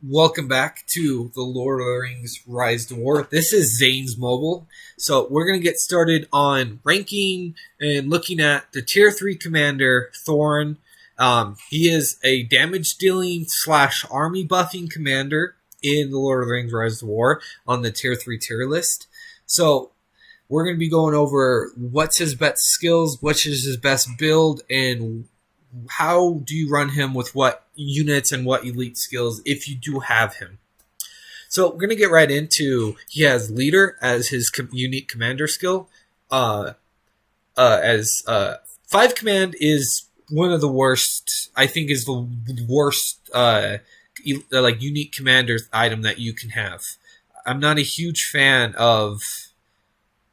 Welcome back to the Lord of the Rings Rise to War. This is Zane's Mobile. So we're going to get started on ranking and looking at the Tier 3 commander, Thorin. He is a damage dealing / army buffing commander in the Lord of the Rings Rise to War on the Tier 3 tier list. So we're going to be going over what's his best skills, which is his best build, and how do you run him with what units and what elite skills if you do have him. So we're going to get right into, he has leader as his unique commander skill. 5 command is one of the worst, I think is the worst unique commander item that you can have. I'm not a huge fan of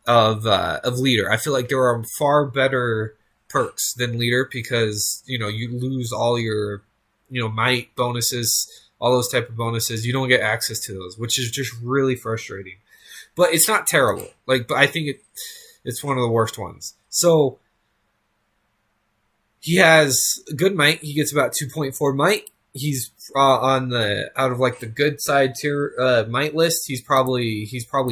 leader. I feel like there are far better perks than leader because you lose all your might bonuses, all those type of bonuses. You don't get access to those, which is just really frustrating. But it's not terrible. But I think it's one of the worst ones. So he has good might. He gets about 2.4 might. He's on the out of the good side tier might list. He's probably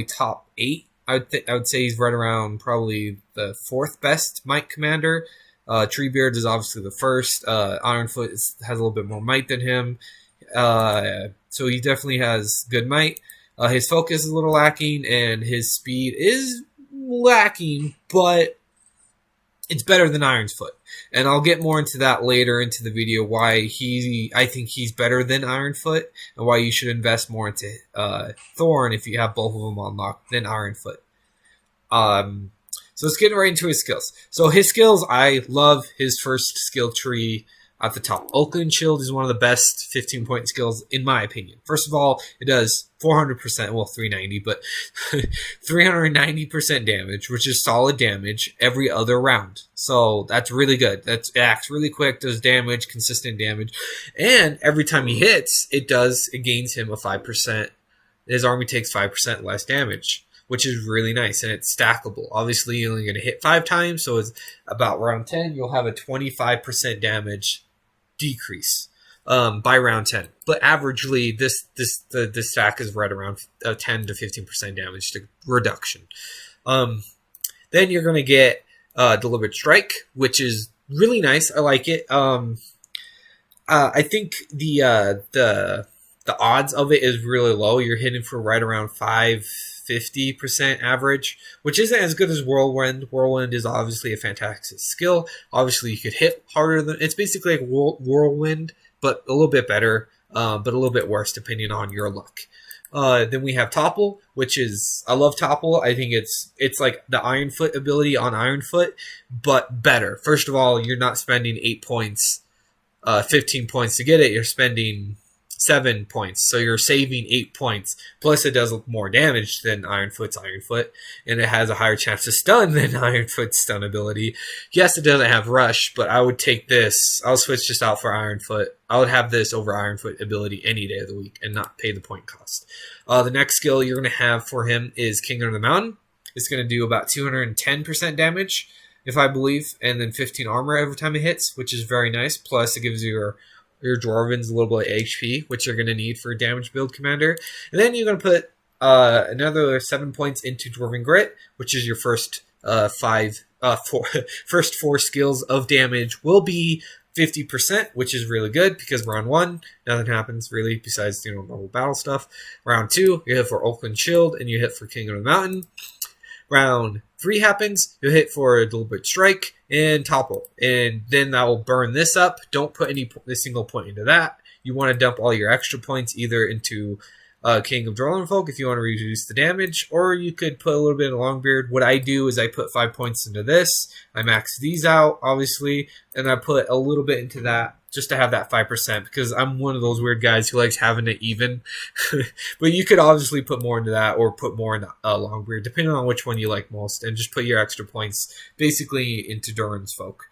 top 8. I would say he's right around probably the 4th best might commander. Treebeard is obviously the first. Ironfoot has a little bit more might than him. So he definitely has good might. His focus is a little lacking, and his speed is lacking, but it's better than Ironfoot. And I'll get more into that later into the video, why I think he's better than Ironfoot, and why you should invest more into Thorin if you have both of them unlocked than Ironfoot. So let's get right into his skills. So his skills, I love his first skill tree at the top. Oakland Shield is one of the best 15-point skills, in my opinion. First of all, it does 400%, well, 390, but 390% damage, which is solid damage every other round. So that's really good. It acts really quick, does damage, consistent damage. And every time he hits, it gains him a 5%. His army takes 5% less damage, which is really nice, and it's stackable. Obviously, you're only going to hit 5 times, so it's about round 10. You'll have a 25% damage decrease by round 10. But averagely, this stack is right around 10 to 15% damage reduction. Then you're going to get Deliberate Strike, which is really nice. I like it. I think the odds of it is really low. You're hitting for right around 50% average, which isn't as good as Whirlwind. Whirlwind is obviously a fantastic skill. Obviously, you could hit harder than it's basically like Whirlwind, but a little bit better, but a little bit worse depending on your luck. Then we have Topple, which is I love Topple. I think it's like the Ironfoot ability on Ironfoot, but better. First of all, you're not spending 8 points, 15 points to get it. You're spending 7 points, so you're saving 8 points. Plus, it does more damage than Ironfoot's Ironfoot, and it has a higher chance to stun than Ironfoot's stun ability. Yes, it doesn't have Rush, but I would take this. I'll switch this out for Ironfoot. I would have this over Ironfoot ability any day of the week and not pay the point cost. The next skill you're going to have for him is King of the Mountain. It's going to do about 210% damage, if I believe, and then 15 armor every time it hits, which is very nice. Plus, it gives you your Dwarvens a little bit of HP, which you're going to need for a damage build commander. And then you're going to put another 7 points into Dwarven Grit, which is your first first 4 skills of damage will be 50%, which is really good because round 1, nothing happens really besides normal battle stuff. Round 2, you hit for Oakland Shield and you hit for King of the Mountain. Round 3 happens, you'll hit for a Deliberate Strike and Topple, and then that will burn this up. Don't put a single point into that. You want to dump all your extra points either into King of Dwarven Folk if you want to reduce the damage, or you could put a little bit of Longbeard. What I do is I put 5 points into this. I max these out, obviously, and I put a little bit into that just to have that 5%, because I'm one of those weird guys who likes having it even. But you could obviously put more into that or put more into Longbeard, depending on which one you like most, and just put your extra points basically into Durin's Folk.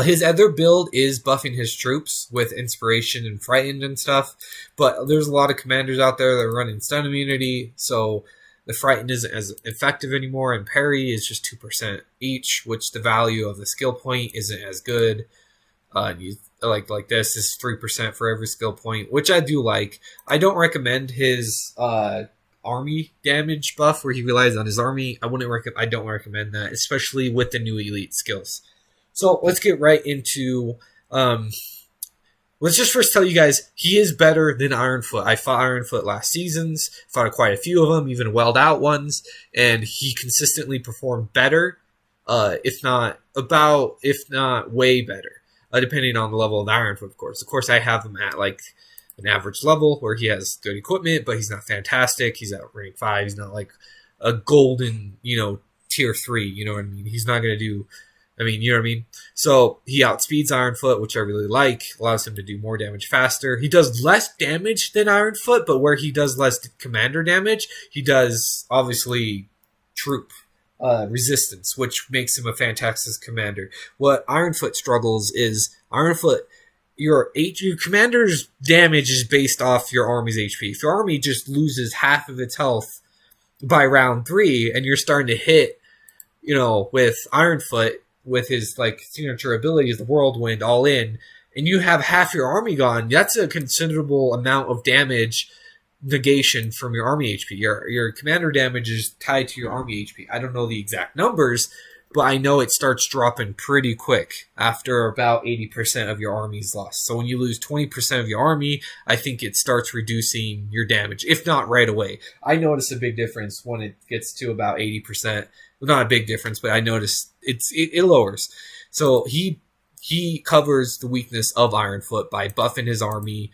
His other build is buffing his troops with Inspiration and Frightened and stuff, but there's a lot of commanders out there that are running stun immunity, so the Frightened isn't as effective anymore, and Parry is just 2% each, which the value of the skill point isn't as good. And you like this is 3% for every skill point, which I do like. I don't recommend his army damage buff where he relies on his army. I don't recommend that, especially with the new elite skills. So let's get right into. Let's just first tell you guys he is better than Ironfoot. I fought Ironfoot last seasons, fought quite a few of them, even welled out ones, and he consistently performed better, if not way better, depending on the level of Ironfoot, of course. Of course, I have him at like an average level where he has good equipment, but he's not fantastic. He's at rank 5. He's not like a golden, tier 3. You know what I mean? He's not going to do. You know what I mean? So he outspeeds Ironfoot, which I really like. Allows him to do more damage faster. He does less damage than Ironfoot, but where he does less commander damage, he does, obviously, troop resistance, which makes him a fantastic commander. What Ironfoot struggles is, your commander's damage is based off your army's HP. If your army just loses half of its health by round 3, and you're starting to hit, with Ironfoot, with his signature ability is the whirlwind all in, and you have half your army gone, that's a considerable amount of damage negation from your army HP. Your commander damage is tied to your army HP. I don't know the exact numbers, but I know it starts dropping pretty quick after about 80% of your army's lost. So when you lose 20% of your army, I think it starts reducing your damage, if not right away. I notice a big difference when it gets to about 80%. Well, not a big difference, but I notice it lowers. So he covers the weakness of Ironfoot by buffing his army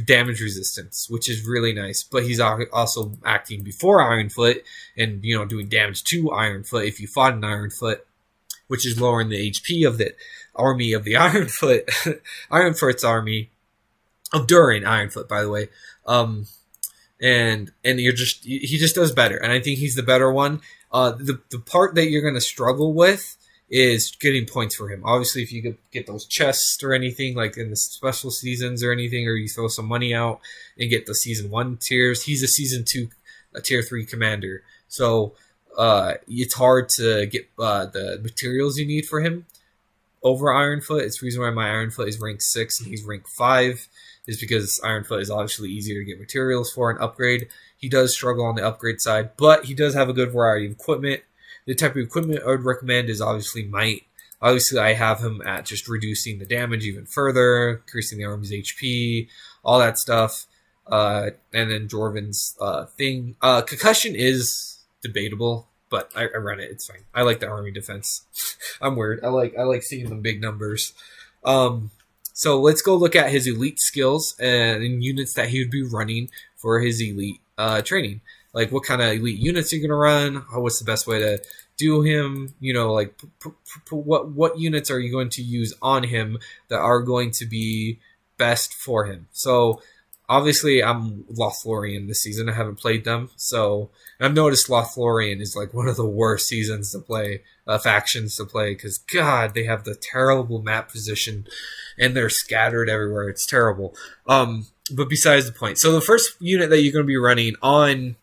damage resistance, which is really nice. But he's also acting before Ironfoot and doing damage to Ironfoot if you fought an Ironfoot, which is lowering the HP of the army of the Ironfoot, Ironfoot's army of during Ironfoot, by the way. And he just does better, and I think he's the better one. The part that you're going to struggle with is getting points for him. Obviously, if you could get those chests or anything, like in the special seasons or anything, or you throw some money out and get the season 1 tiers, he's a season 2, a tier 3 commander. So it's hard to get the materials you need for him over Ironfoot. It's the reason why my Ironfoot is rank 6 and he's rank 5, is because Ironfoot is obviously easier to get materials for an upgrade. He does struggle on the upgrade side, but he does have a good variety of equipment. The type of equipment I would recommend is obviously Might. Obviously, I have him at just reducing the damage even further, increasing the army's HP, all that stuff. And then Jorvin's thing. Concussion is debatable, but I run it. It's fine. I like the army defense. I'm weird. I like seeing the big numbers. So let's go look at his elite skills and units that he would be running for his elite training. Like, what kind of elite units are you going to run? What's the best way to do him? What units are you going to use on him that are going to be best for him? So, obviously, I'm Lothlorien this season. I haven't played them. So, I've noticed Lothlorien is like one of the worst seasons to play, factions to play, because, God, they have the terrible map position, and they're scattered everywhere. It's terrible. But besides the point. So, the first unit that you're going to be running on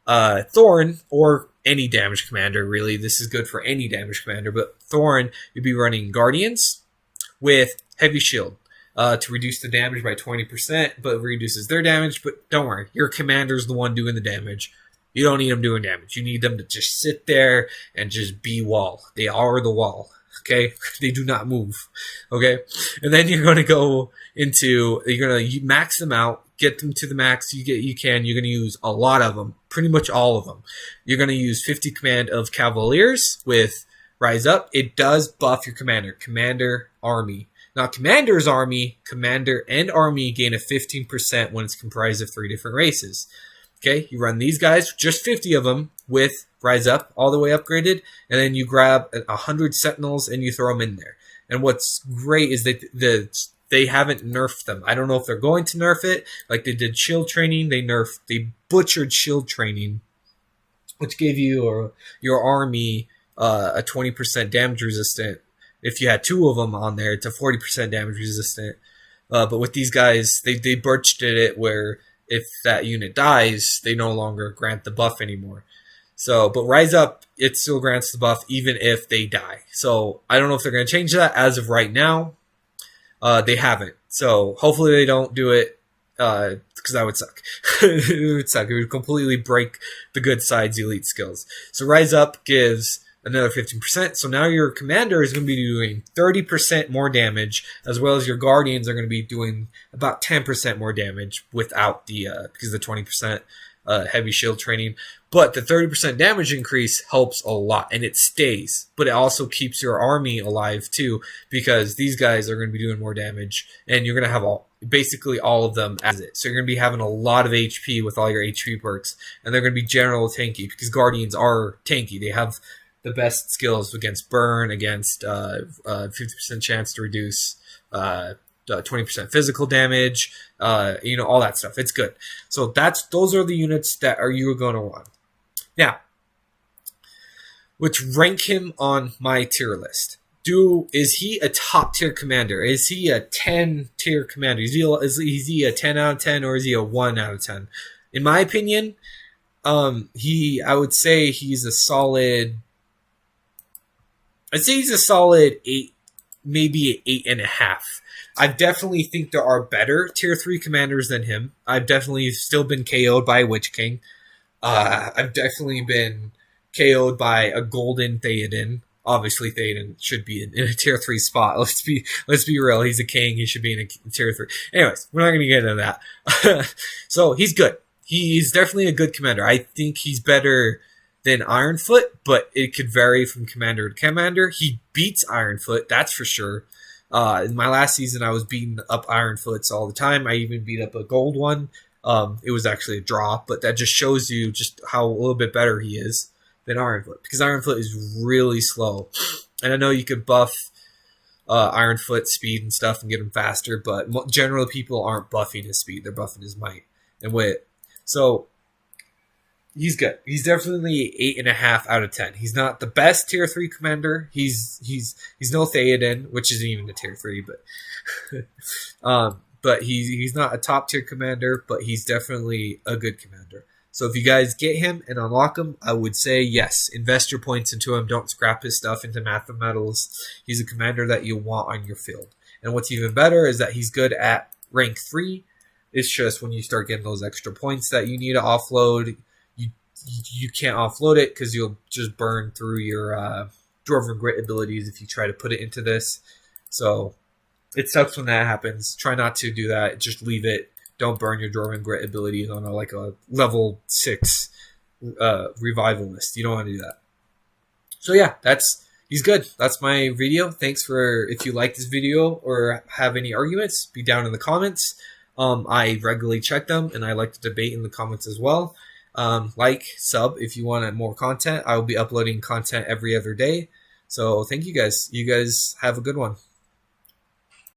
Thorin, or any damage commander, really. This is good for any damage commander, but Thorin, you'd be running Guardians with Heavy Shield to reduce the damage by 20%, but it reduces their damage. But don't worry, your commander's the one doing the damage. You don't need them doing damage. You need them to just sit there and just be wall. They are the wall. Okay? They do not move. Okay? And then you're going to go into, you're going to max them out, get them to the max you can. You're going to use a lot of them, pretty much all of them. You're going to use 50 command of Cavaliers with Rise Up. It does buff your commander, army. Now, commander's army, commander and army gain a 15% when it's comprised of 3 different races. Okay, you run these guys, just 50 of them with Rise Up, all the way upgraded, and then you grab 100 Sentinels and you throw them in there. And what's great is that they haven't nerfed them. I don't know if they're going to nerf it. Like they did shield training, they butchered shield training, which gave you your army a 20% damage resistant. If you had 2 of them on there, to 40% damage resistant. But with these guys, they butchered it where if that unit dies, they no longer grant the buff anymore. So, but Rise Up, it still grants the buff even if they die. So I don't know if they're going to change that as of right now. They haven't. So hopefully they don't do it, because that would suck. It would suck. It would completely break the good side's elite skills. So Rise Up gives another 15%. So now your commander is going to be doing 30% more damage, as well as your guardians are going to be doing about 10% more damage without the because of the 20% heavy shield training. But the 30% damage increase helps a lot, and it stays. But it also keeps your army alive too, because these guys are going to be doing more damage, and you're going to have basically all of them as it. So you're going to be having a lot of HP with all your HP perks, and they're going to be general tanky, because guardians are tanky. They have the best skills against burn, against 50% chance to reduce 20% physical damage, all that stuff. It's good. So those are the units that you're going to want. Now, which rank him on my tier list? Is he a top tier commander? Is he a 10 tier commander? Is he a 10 out of 10, or is he a 1 out of 10? In my opinion, I would say he's a solid. I'd say he's a solid 8, maybe an 8.5. I definitely think there are better tier 3 commanders than him. I've definitely still been KO'd by Witch King. I've definitely been KO'd by a Golden Theoden. Obviously, Theoden should be in a tier 3 spot. Let's be real. He's a king. He should be in a tier 3. Anyways, we're not going to get into that. So he's good. He's definitely a good commander. I think he's better than Ironfoot, but it could vary from commander to commander. He beats Ironfoot, that's for sure. In my last season, I was beating up Ironfoots all the time. I even beat up a gold one. It was actually a draw, but that just shows you just how a little bit better he is than Ironfoot, because Ironfoot is really slow. And I know you could buff Ironfoot speed and stuff and get him faster, but generally people aren't buffing his speed. They're buffing his might and wit. So he's good. He's definitely 8.5 out of 10. He's not the best tier 3 commander. He's no Theoden, which isn't even a tier 3, but but he's not a top tier commander, but he's definitely a good commander. So if you guys get him and unlock him, I would say yes, invest your points into him. Don't scrap his stuff into Math of Metals. He's a commander that you want on your field. And what's even better is that he's good at rank 3. It's just when you start getting those extra points that you need to offload, you can't offload it because you'll just burn through your Dwarven Grit abilities if you try to put it into this. So it sucks when that happens. Try not to do that. Just leave it. Don't burn your Dwarven Grit abilities on a level 6 revivalist. You don't want to do that. So yeah, he's good. That's my video. Thanks if you like this video or have any arguments, be down in the comments. I regularly check them, and I like to debate in the comments as well. Sub if you want more content. I will be uploading content every other day. So thank you guys. You guys have a good one.